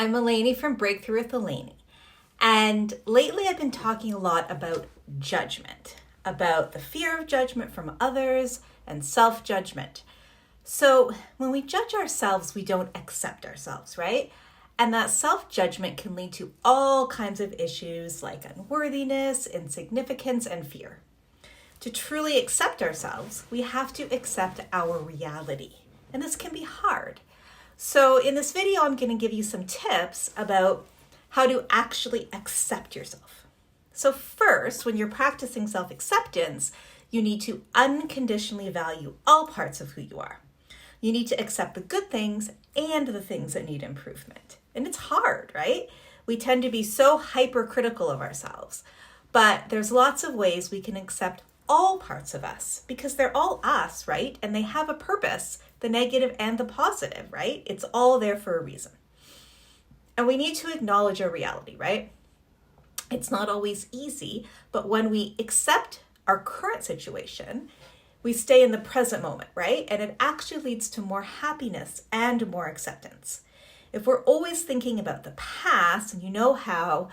I'm Eleni from Breakthrough with Eleni. And lately I've been talking a lot about judgment, about the fear of judgment from others and self-judgment. So when we judge ourselves, we don't accept ourselves, right? And that self-judgment can lead to all kinds of issues like unworthiness, insignificance, and fear. To truly accept ourselves, we have to accept our reality. And this can be hard. So in this video, I'm going to give you some tips about how to actually accept yourself. So first, when you're practicing self-acceptance, you need to unconditionally value all parts of who you are. You need to accept the good things and the things that need improvement. And it's hard, right? We tend to be so hypercritical of ourselves, but there's lots of ways we can accept all parts of us because they're all us, right? And they have a purpose, the negative and the positive, right? It's all there for a reason. And we need to acknowledge our reality, right? It's not always easy, but when we accept our current situation, we stay in the present moment, right? And it actually leads to more happiness and more acceptance. If we're always thinking about the past, and you know how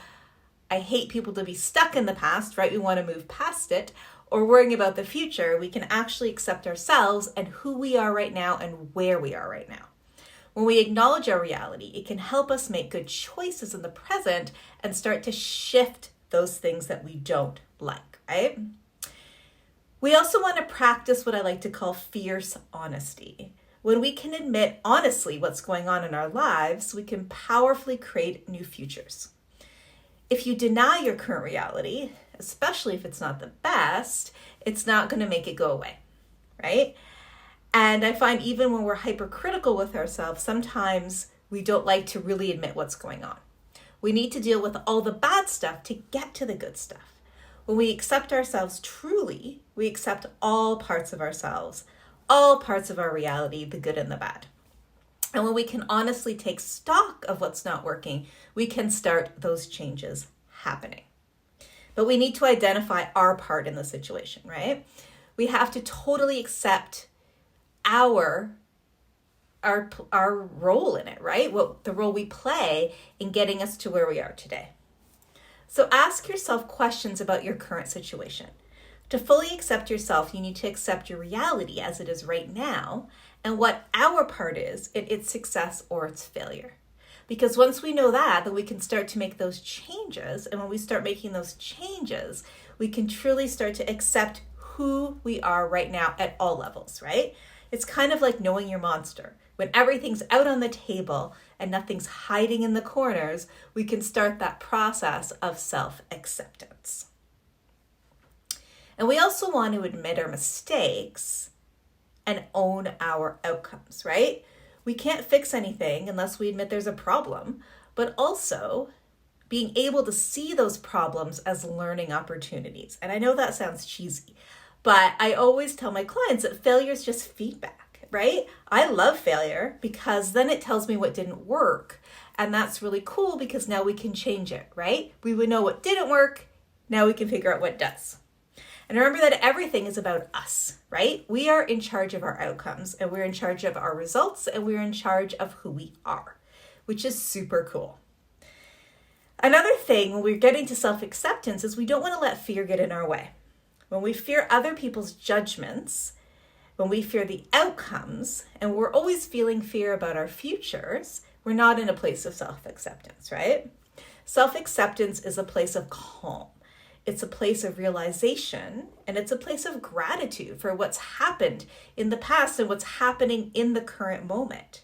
I hate people to be stuck in the past, right? We want to move past it, or worrying about the future, we can actually accept ourselves and who we are right now and where we are right now. When we acknowledge our reality, it can help us make good choices in the present and start to shift those things that we don't like, right? We also want to practice what I like to call fierce honesty. When we can admit honestly what's going on in our lives, we can powerfully create new futures. If you deny your current reality, especially if it's not the best, it's not going to make it go away, right? And I find even when we're hypercritical with ourselves, sometimes we don't like to really admit what's going on. We need to deal with all the bad stuff to get to the good stuff. When we accept ourselves truly, we accept all parts of ourselves, all parts of our reality, the good and the bad. And when we can honestly take stock of what's not working, we can start those changes happening. But we need to identify our part in the situation, right? We have to totally accept our role in it, right? What the role we play in getting us to where we are today. So ask yourself questions about your current situation. To fully accept yourself, you need to accept your reality as it is right now and what our part is in its success or its failure. Because once we know that, then we can start to make those changes. And when we start making those changes, we can truly start to accept who we are right now at all levels, right? It's kind of like knowing your monster. When everything's out on the table and nothing's hiding in the corners, we can start that process of self-acceptance. And we also want to admit our mistakes and own our outcomes, right? We can't fix anything unless we admit there's a problem, but also being able to see those problems as learning opportunities. And I know that sounds cheesy, but I always tell my clients that failure is just feedback, right? I love failure because then it tells me what didn't work. And that's really cool because now we can change it, right? We would know what didn't work. Now we can figure out what does. And remember that everything is about us, right? We are in charge of our outcomes and we're in charge of our results and we're in charge of who we are, which is super cool. Another thing when we're getting to self-acceptance is we don't want to let fear get in our way. When we fear other people's judgments, when we fear the outcomes, and we're always feeling fear about our futures, we're not in a place of self-acceptance, right? Self-acceptance is a place of calm. It's a place of realization, and it's a place of gratitude for what's happened in the past and what's happening in the current moment.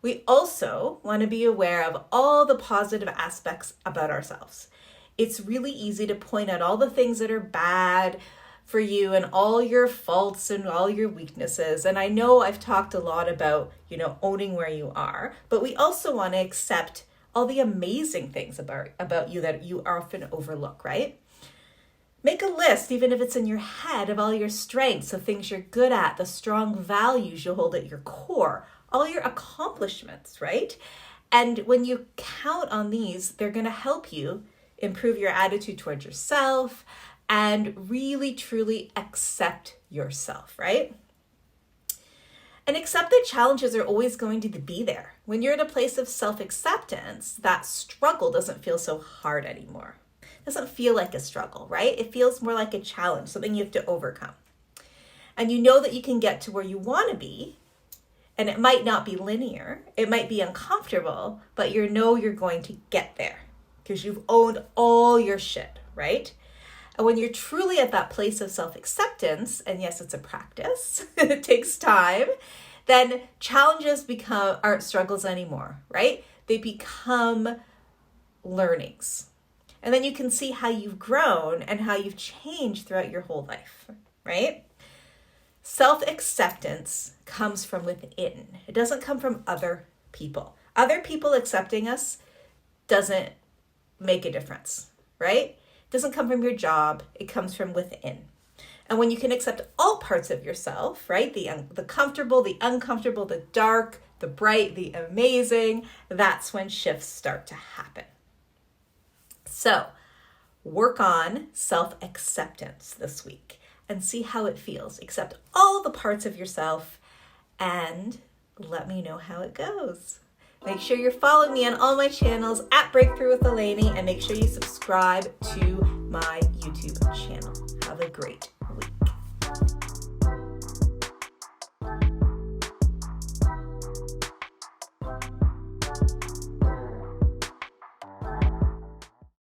We also want to be aware of all the positive aspects about ourselves. It's really easy to point out all the things that are bad for you and all your faults and all your weaknesses. And I know I've talked a lot about, owning where you are, but we also want to accept all the amazing things about you that you often overlook, right? Make a list, even if it's in your head, of all your strengths, the things you're good at, the strong values you hold at your core, all your accomplishments, right? And when you count on these, they're going to help you improve your attitude towards yourself and really, truly accept yourself, right? And accept that challenges are always going to be there. When you're in a place of self-acceptance, that struggle doesn't feel so hard anymore. It doesn't feel like a struggle, right? It feels more like a challenge, something you have to overcome. And you know that you can get to where you want to be, and it might not be linear. It might be uncomfortable, but you know you're going to get there because you've owned all your shit, right? And when you're truly at that place of self-acceptance, and yes, it's a practice, it takes time, then challenges aren't struggles anymore, right? They become learnings. And then you can see how you've grown and how you've changed throughout your whole life, right? Self-acceptance comes from within. It doesn't come from other people. Other people accepting us doesn't make a difference, right? It doesn't come from your job. It comes from within. And when you can accept all parts of yourself, right? The comfortable, the uncomfortable, the dark, the bright, the amazing, that's when shifts start to happen. So work on self-acceptance this week and see how it feels. Accept all the parts of yourself and let me know how it goes. Make sure you're following me on all my channels at Breakthrough with Elaine, and make sure you subscribe to my YouTube channel. Have a great